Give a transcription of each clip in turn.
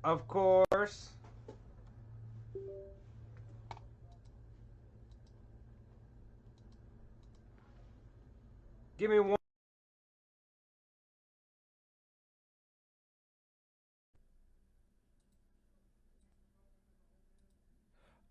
Of course. Give me one.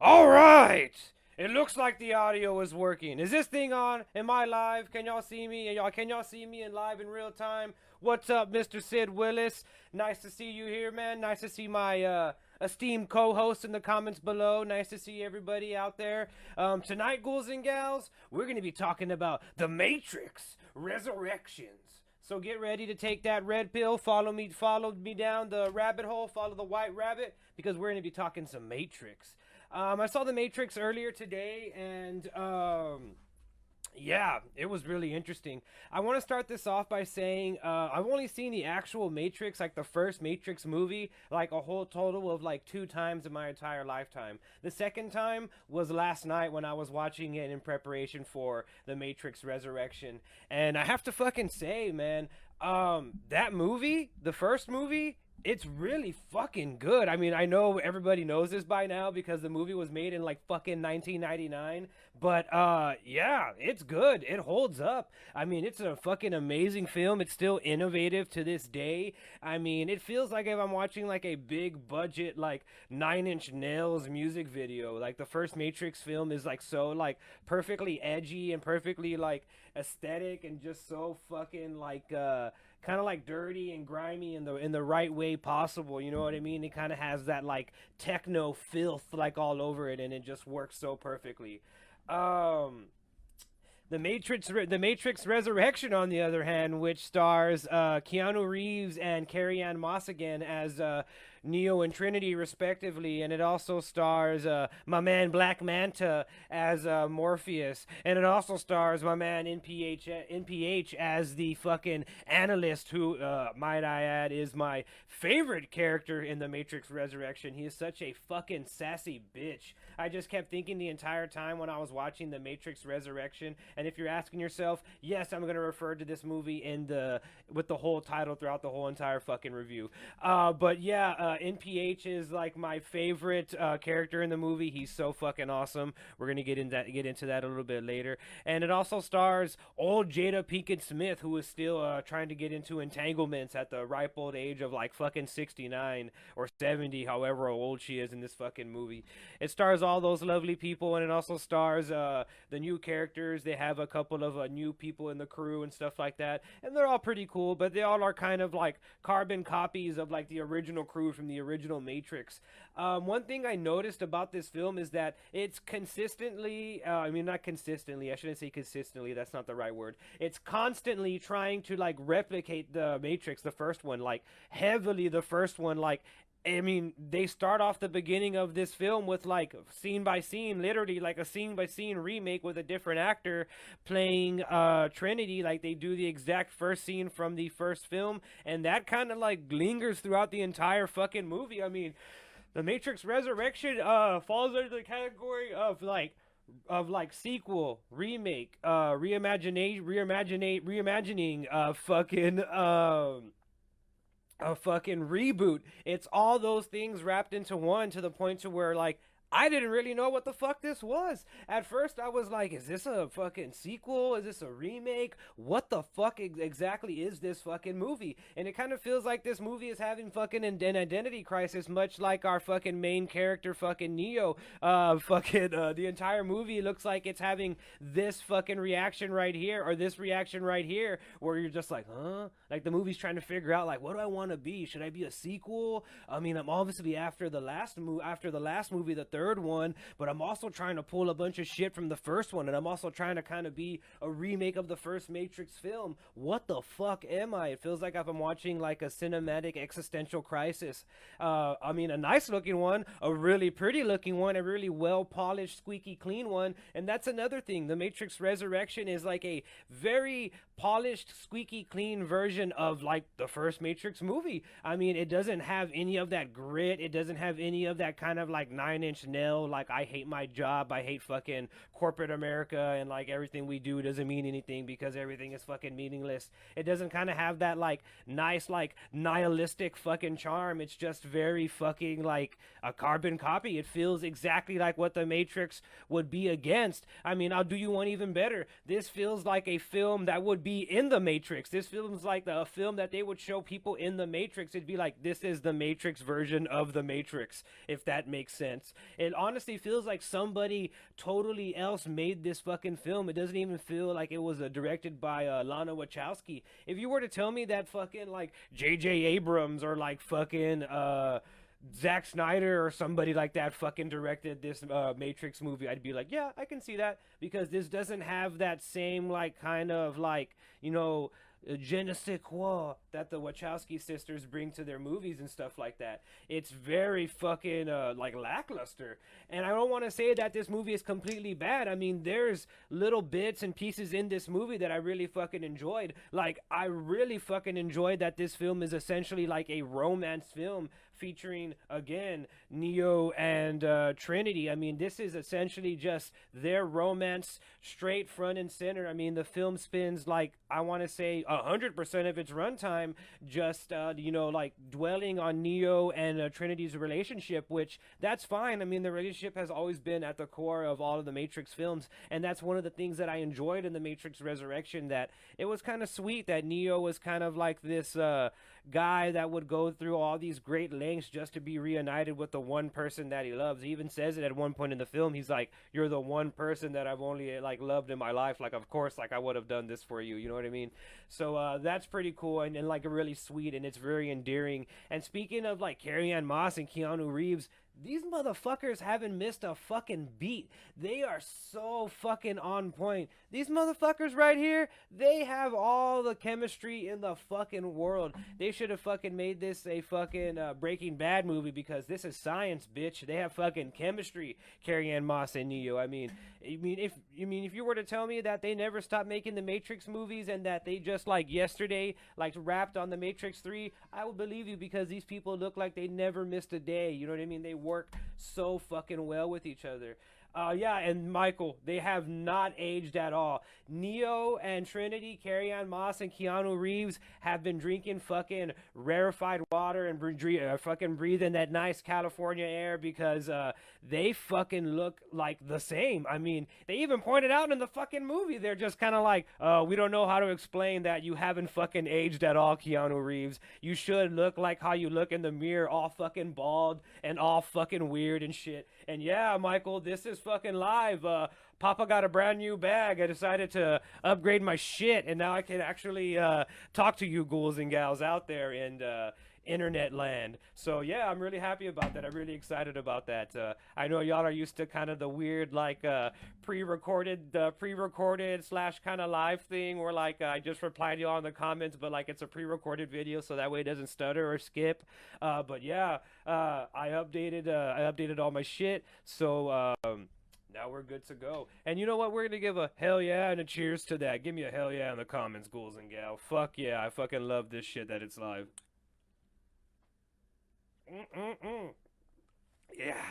All right. It looks like the audio is working. Is this thing on? Am I live? Can y'all see me? Can y'all see me in live in real time? What's up, Mr. Sid Willis? Nice to see you here, man. Nice to see my esteemed co-host in the comments below. Nice to see everybody out there. Tonight, ghouls and gals, we're going to be talking about The Matrix Resurrections. So get ready to take that red pill. Follow me down the rabbit hole. Follow the white rabbit because we're going to be talking some Matrix. I saw The Matrix earlier today, and yeah, it was really interesting. I want to start this off by saying I've only seen the actual Matrix, like the first Matrix movie, like a whole total of like 2 times in my entire lifetime. The second time was last night when I was watching it in preparation for The Matrix Resurrection. And I have to fucking say, man, that movie, the first movie, it's really fucking good. I mean, I know everybody knows this by now because the movie was made in like fucking 1999, but yeah, it's good. It holds up. I mean, it's a fucking amazing film. It's still innovative to this day. I mean, it feels like if I'm watching like a big budget like 9 Inch Nails music video. Like the first Matrix film is like so like perfectly edgy and perfectly like aesthetic and just so fucking like kind of like dirty and grimy in the right way possible. You know what I mean? It kind of has that like techno filth like all over it, and it just works so perfectly. Um, the Matrix Resurrection, on the other hand, which stars Keanu Reeves and Carrie Ann Moss again as Neo and Trinity, respectively, and it also stars my man Black Manta as Morpheus, and it also stars my man NPH as the fucking analyst, who, might I add, is my favorite character in the Matrix Resurrection. He is such a fucking sassy bitch. I just kept thinking the entire time when I was watching the Matrix Resurrection, and if you're asking yourself, yes, I'm gonna refer to this movie in the with the whole title throughout the whole entire fucking review. But yeah, NPH is like my favorite character in the movie. He's so fucking awesome. We're gonna get into that a little bit later. And it also stars old Jada Pinkett Smith, who is still trying to get into entanglements at the ripe old age of like fucking 69 or 70, however old she is in this fucking movie. It stars all those lovely people, and it also stars the new characters. They have a couple of new people in the crew and stuff like that, and they're all pretty cool, but they all are kind of like carbon copies of like the original crew from the original Matrix. One thing I noticed about this film is that it's consistently, I mean, not consistently, I shouldn't say consistently, that's not the right word. It's constantly trying to like replicate the Matrix, the first one, like heavily the first one, like I mean, they start off the beginning of this film with like scene by scene, literally like a scene by scene remake with a different actor playing Trinity. Like they do the exact first scene from the first film, and that kind of like lingers throughout the entire fucking movie. I mean, the Matrix Resurrection falls under the category of like sequel, remake, reimagining, fucking a fucking reboot. It's all those things wrapped into one, to the point to where like I didn't really know what the fuck this was. At first, I was like, is this a fucking sequel? Is this a remake? What the fuck exactly is this fucking movie? And it kind of feels like this movie is having fucking an identity crisis, much like our fucking main character, fucking Neo. The entire movie looks like it's having this fucking reaction right here, or this reaction right here, where you're just like, huh? Like the movie's trying to figure out, like, what do I want to be? Should I be a sequel? I mean, I'm obviously after the last movie, the third one, but I'm also trying to pull a bunch of shit from the first one, and I'm also trying to kind of be a remake of the first Matrix film. What the fuck am I? It feels like if I'm watching like a cinematic existential crisis. I mean, a nice looking one, a really pretty looking one, a really well polished, squeaky clean one, and that's another thing. The Matrix Resurrection is like a very polished, squeaky clean version of like the first Matrix movie. I mean, it doesn't have any of that grit. It doesn't have any of that kind of like 9-inch nail, like I hate my job, I hate fucking corporate America, and like everything we do doesn't mean anything because everything is fucking meaningless. It doesn't kind of have that like nice, like nihilistic fucking charm. It's just very fucking like a carbon copy. It feels exactly like what the Matrix would be against. I mean, I'll do you one even better. This feels like a film that would be in the Matrix. This feels like a film that they would show people in the Matrix. It'd be like, this is the Matrix version of the Matrix, if that makes sense. It honestly feels like somebody totally else made this fucking film. It doesn't even feel like it was directed by Lana Wachowski. If you were to tell me that fucking like J.J. Abrams or like fucking Zack Snyder or somebody like that fucking directed this Matrix movie, I'd be like, yeah, I can see that, because this doesn't have that same like kind of like, you know, je ne sais quoi that the Wachowski sisters bring to their movies and stuff like that. It's very fucking like lackluster. And I don't want to say that this movie is completely bad. I mean, there's little bits and pieces in this movie that I really fucking enjoyed. Like, I really fucking enjoyed that this film is essentially like a romance film featuring, again, Neo and Trinity. I mean, this is essentially just their romance straight front and center. I mean, the film spends like, I want to say 100% of its runtime just, you know, like dwelling on Neo and Trinity's relationship, which that's fine. I mean, the relationship has always been at the core of all of the Matrix films, and that's one of the things that I enjoyed in the Matrix Resurrection, that it was kind of sweet that Neo was kind of like this guy that would go through all these great lengths just to be reunited with the one person that he loves. He even says it at one point in the film. He's like, you're the one person that I've only like loved in my life. Like, of course, like I would have done this for you. You know what I mean? So that's pretty cool, and like really sweet, and it's very endearing. And speaking of like Carrie-Anne Moss and Keanu Reeves, these motherfuckers haven't missed a fucking beat. They are so fucking on point. These motherfuckers right here, they have all the chemistry in the fucking world. They should have fucking made this a fucking Breaking Bad movie, because this is science, bitch. They have fucking chemistry, Carrie-Anne Moss and Neo. I mean, if you were to tell me that they never stopped making the Matrix movies and that they just like yesterday like wrapped on the Matrix 3, I would believe you, because these people look like they never missed a day. You know what I mean? They work so fucking well with each other. Yeah, and Michael, they have not aged at all. Neo and Trinity, Carrie-Anne Moss and Keanu Reeves have been drinking fucking rarefied water and fucking breathing that nice California air, because they fucking look like the same. I mean, they even pointed out in the fucking movie, they're just kind of like, we don't know how to explain that you haven't fucking aged at all, Keanu Reeves. You should look like how you look in the mirror, all fucking bald and all fucking weird and shit. And yeah, Michael, this is fucking live. Papa got a brand new bag. I decided to upgrade my shit, and now I can actually talk to you ghouls and gals out there in internet land. So yeah, I'm really happy about that. I'm really excited about that. I know y'all are used to kind of the weird like pre-recorded slash kind of live thing where like I just replied to y'all in the comments, but like it's a pre-recorded video, so that way it doesn't stutter or skip. But yeah, I updated all my shit, so now we're good to go. And you know what? We're gonna give a hell yeah and a cheers to that. Give me a hell yeah in the comments, ghouls and gal. Fuck yeah, I fucking love this shit that it's live. Yeah.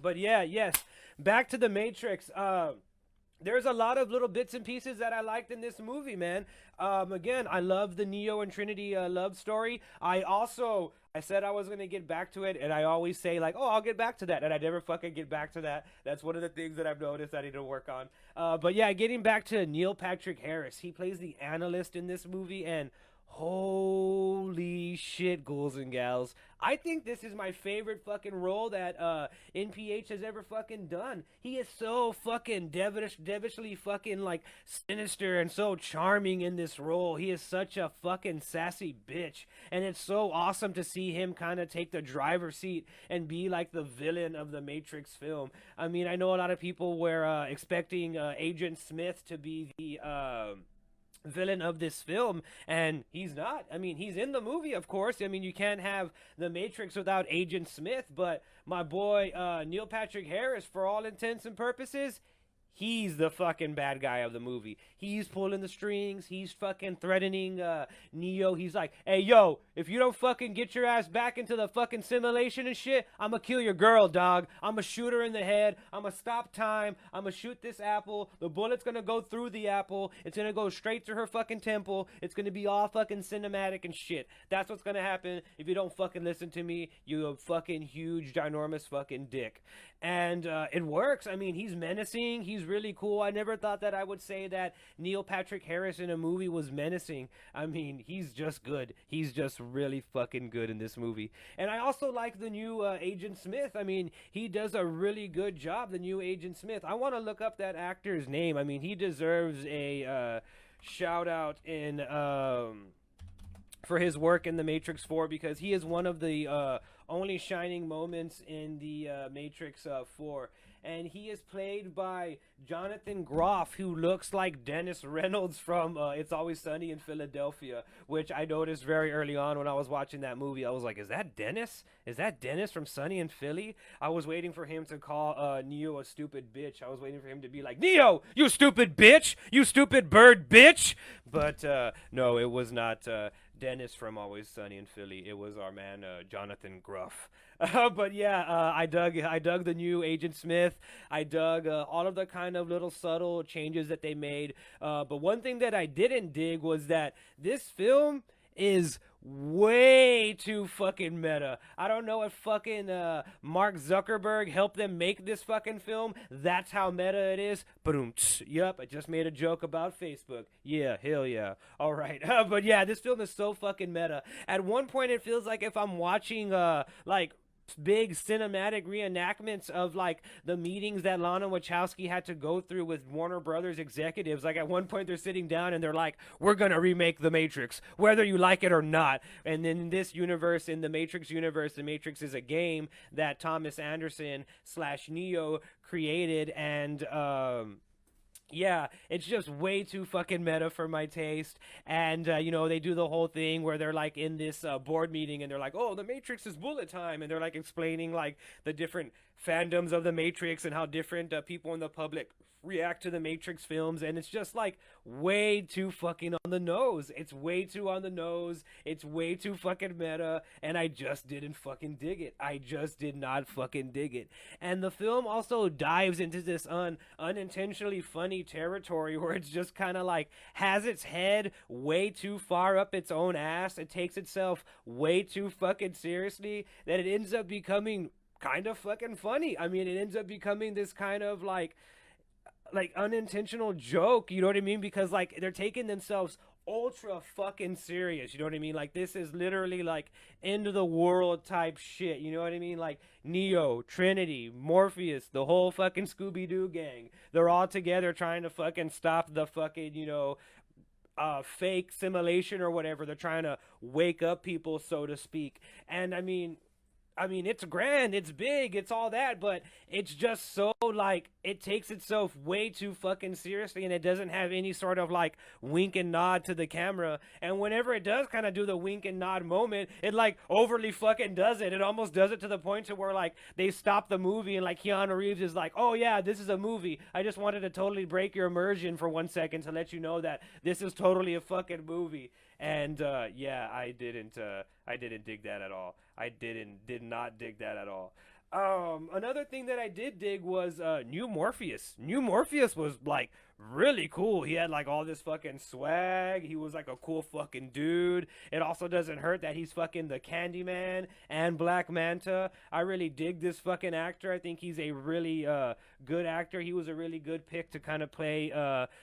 But yeah, yes. Back to the Matrix. There's a lot of little bits and pieces that I liked in this movie, man. Again, I love the Neo and Trinity love story. I said I was going to get back to it, and I always say, like, oh, I'll get back to that, and I never fucking get back to that. That's one of the things that I've noticed I need to work on. But yeah, getting back to Neil Patrick Harris. He plays the analyst in this movie, and Holy shit, ghouls and gals. I think this is my favorite fucking role that NPH has ever fucking done. He is so fucking devilishly fucking like sinister and so charming in this role. He is such a fucking sassy bitch. And it's so awesome to see him kind of take the driver's seat and be like the villain of the Matrix film. I mean, I know a lot of people were expecting Agent Smith to be the villain of this film, and he's not. I mean, he's in the movie, of course. I mean, you can't have the Matrix without Agent Smith, but my boy Neil Patrick Harris, for all intents and purposes, he's the fucking bad guy of the movie. He's pulling the strings. He's fucking threatening Neo. He's like, hey, yo, if you don't fucking get your ass back into the fucking simulation and shit, I'm gonna kill your girl, dog. I'm gonna shoot her in the head. I'm gonna stop time. I'm gonna shoot this apple. The bullet's gonna go through the apple. It's gonna go straight to her fucking temple. It's gonna be all fucking cinematic and shit. That's what's gonna happen if you don't fucking listen to me, you fucking huge, ginormous fucking dick. And it works. I mean, he's menacing. He's really cool. I never thought that I would say that Neil Patrick Harris in a movie was menacing. I mean, he's just good. He's just really fucking good in this movie. And I also like the new Agent Smith. I mean, he does a really good job, the new Agent Smith. I want to look up that actor's name. I mean, he deserves a shout out in for his work in the Matrix 4, because he is one of the only shining moments in the Matrix 4. And he is played by Jonathan Groff, who looks like Dennis Reynolds from It's Always Sunny in Philadelphia, which I noticed very early on when I was watching that movie. I was like, is that Dennis? Is that Dennis from Sunny in Philly? I was waiting for him to call Neo a stupid bitch. I was waiting for him to be like, Neo, you stupid bitch! You stupid bird bitch! But no, it was not Dennis from Always Sunny in Philly. It was our man Jonathan Groff. But yeah, I dug the new Agent Smith. I dug all of the kind of little subtle changes that they made. But one thing that I didn't dig was that this film is way too fucking meta. I don't know if fucking Mark Zuckerberg helped them make this fucking film. That's how meta it is. Boom. Yup, I just made a joke about Facebook. Yeah, hell yeah. All right. But yeah, this film is so fucking meta. At one point, it feels like if I'm watching like big cinematic reenactments of like the meetings that Lana Wachowski had to go through with Warner Brothers executives. Like at one point they're sitting down and they're like, we're gonna remake The Matrix whether you like it or not. And then in this universe, in the Matrix universe, The Matrix is a game that Thomas Anderson / Neo created. And yeah, it's just way too fucking meta for my taste. And, you know, they do the whole thing where they're, like, in this board meeting, and they're like, oh, the Matrix is bullet time. And they're, like, explaining, like, the different fandoms of the Matrix and how different people in the public react to the Matrix films. And it's just, like, way too fucking on the nose. It's way too on the nose. It's way too fucking meta. And I just didn't fucking dig it. I just did not fucking dig it. And the film also dives into this unintentionally funny territory where it's just kind of like has its head way too far up its own ass. It takes itself way too fucking seriously that it ends up becoming kind of fucking funny. I mean, it ends up becoming this kind of like unintentional joke, you know what I mean? Because like they're taking themselves ultra fucking serious, you know what I mean? Like this is literally like end of the world type shit, you know what I mean? Like Neo, Trinity, Morpheus, the whole fucking Scooby-Doo gang, they're all together trying to fucking stop the fucking, you know, fake simulation or whatever. They're trying to wake up people, so to speak. And I mean, it's grand, it's big, it's all that, but it's just so, like, it takes itself way too fucking seriously, and it doesn't have any sort of, like, wink and nod to the camera. And whenever it does kind of do the wink and nod moment, it, like, overly fucking does it. It almost does it to the point to where, like, they stop the movie, and, like, Keanu Reeves is like, oh, yeah, this is a movie. I just wanted to totally break your immersion for 1 second to let you know that this is totally a fucking movie. And, yeah, I didn't dig that at all. I did not dig that at all. Another thing that I did dig was New Morpheus. New Morpheus was like really cool. He had like all this fucking swag. He was like a cool fucking dude. It also doesn't hurt that he's fucking the Candyman and Black Manta. I really dig this fucking actor. I think he's a really good actor. He was a really good pick to kind of play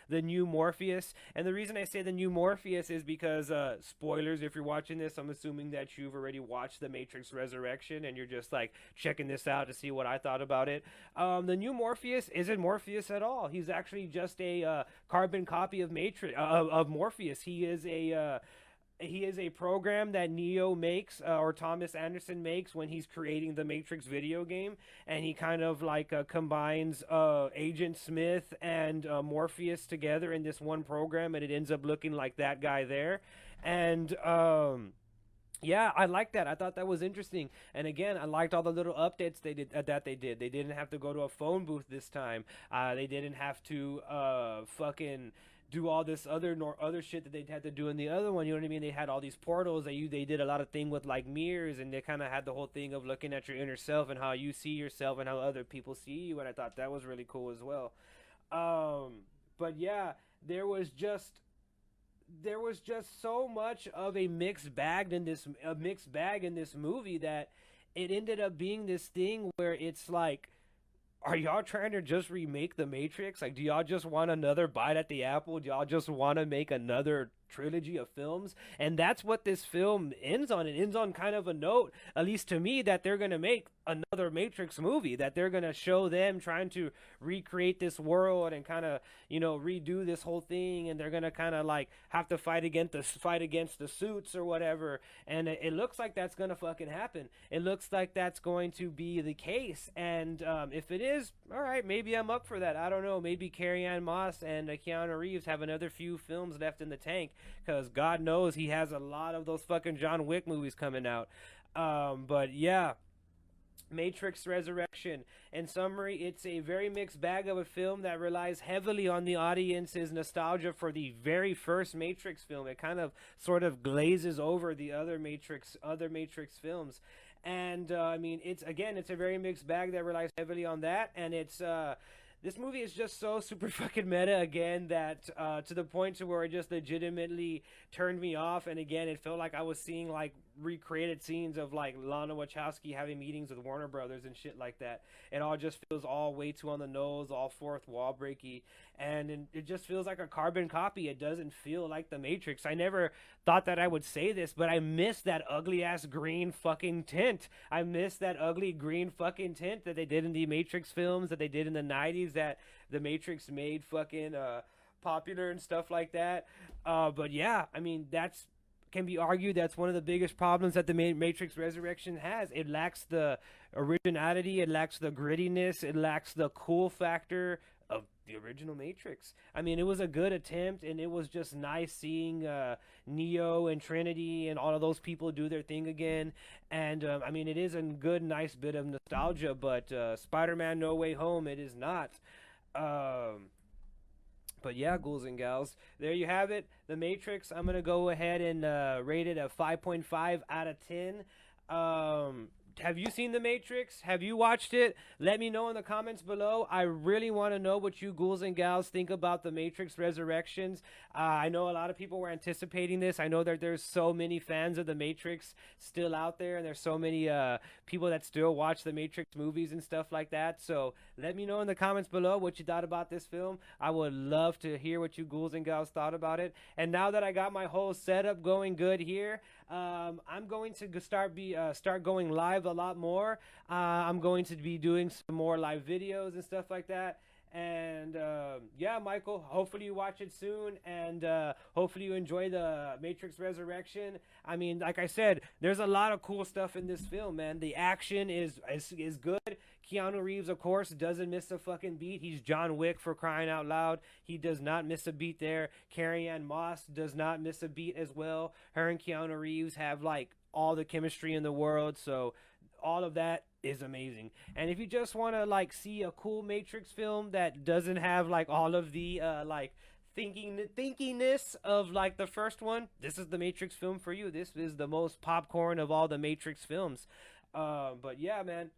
the new Morpheus. And the reason I say the new Morpheus is because spoilers, if you're watching this, I'm assuming that you've already watched The Matrix Resurrection and you're just like checking this out to see what I thought about it. The new Morpheus isn't Morpheus at all. He's actually just a carbon copy of Matrix of Morpheus. He is a program that Neo makes or Thomas Anderson makes when he's creating the Matrix video game, and he kind of like combines Agent Smith and Morpheus together in this one program, and it ends up looking like that guy there. And yeah, I like that. I thought that was interesting. And again, I liked all the little updates they did that they did. They didn't have to go to a phone booth this time. They didn't have to fucking do all this other shit that they had to do in the other one. You know what I mean? They had all these portals. They did a lot of thing with like mirrors, and they kind of had the whole thing of looking at your inner self and how you see yourself and how other people see you. And I thought that was really cool as well. But yeah, there was just so much of a mixed bag in this movie that it ended up being this thing where it's like, are y'all trying to just remake the Matrix? Like, do y'all just want another bite at the apple? Do y'all just want to make another trilogy of films? And that's what this film ends on. It ends on kind of a note, at least to me, that they're going to make another Matrix movie, that they're going to show them trying to recreate this world and kind of, redo this whole thing, and they're going to kind of like have to fight against the suits or whatever. And it looks like that's going to fucking happen. It looks like that's going to be the case. And if it is, all right, maybe I'm up for that. I don't know. Maybe Carrie-Anne Moss and Keanu Reeves have another few films left in the tank, because God knows he has a lot of those fucking John Wick movies coming out. But yeah, Matrix Resurrection. In summary, it's a very mixed bag of a film that relies heavily on the audience's nostalgia for the very first Matrix film. It kind of sort of glazes over the other Matrix films. And I mean, it's a very mixed bag that relies heavily on that, and this movie is just so super fucking meta again that to the point to where it just legitimately turned me off. And again, it felt like I was seeing like recreated scenes of like Lana Wachowski having meetings with Warner Brothers and shit like that. It all just feels all way too on the nose, all fourth wall breaky, and it just feels like a carbon copy. It doesn't feel like the Matrix. I never thought that I would say this, but I miss that ugly ass green fucking tint. I miss that ugly green fucking tint that they did in the Matrix films, that they did in the 90s, that the Matrix made fucking popular and stuff like that. But yeah, I mean, that's can be argued that's one of the biggest problems that the Matrix Resurrection has. It lacks the originality, it lacks the grittiness, it lacks the cool factor of the original Matrix. I mean, it was a good attempt, and it was just nice seeing Neo and Trinity and all of those people do their thing again. And I mean, it is a good, nice bit of nostalgia, but Spider-Man No Way Home, it is not. But yeah, ghouls and gals, there you have it. The Matrix, I'm going to go ahead and rate it a 5.5 out of 10. Have you seen The Matrix? Have you watched it? Let me know in the comments below. I really want to know what you ghouls and gals think about The Matrix Resurrections. I know a lot of people were anticipating this. I know that there's so many fans of The Matrix still out there, and there's so many people that still watch The Matrix movies and stuff like that. So let me know in the comments below what you thought about this film. I would love to hear what you ghouls and gals thought about it. And now that I got my whole setup going good here, I'm going to start going live a lot more. I'm going to be doing some more live videos and stuff like that. And yeah, Michael, hopefully you watch it soon, and hopefully you enjoy The Matrix Resurrection. I mean, like I said, there's a lot of cool stuff in this film, man. The action is good. Keanu Reeves, of course, doesn't miss a fucking beat. He's John Wick, for crying out loud. He does not miss a beat there. Carrie-Anne Moss does not miss a beat as well. Her and Keanu Reeves have like all the chemistry in the world, so all of that is amazing. And if you just want to like see a cool Matrix film that doesn't have like all of the like thinkiness of like the first one, this is the Matrix film for you. This is the most popcorn of all the Matrix films. But yeah, man,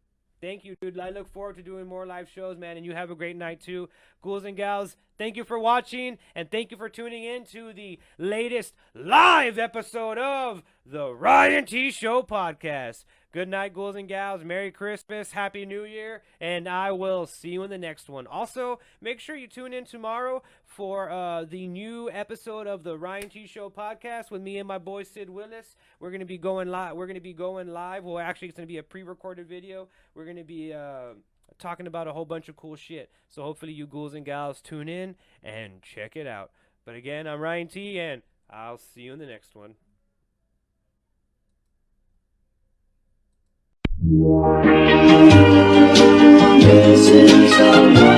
Thank you, dude. I look forward to doing more live shows, man, and you have a great night too. Ghouls and gals, thank you for watching, and thank you for tuning in to the latest live episode of the Ryan T Show podcast. Good night, ghouls and gals. Merry Christmas, Happy New Year, and I will see you in the next one. Also, make sure you tune in tomorrow for the new episode of the Ryan T Show podcast with me and my boy Sid Willis. We're gonna be going live. Well, actually, it's gonna be a pre-recorded video. We're gonna be talking about a whole bunch of cool shit. So hopefully, you ghouls and gals tune in and check it out. But again, I'm Ryan T, and I'll see you in the next one. This is the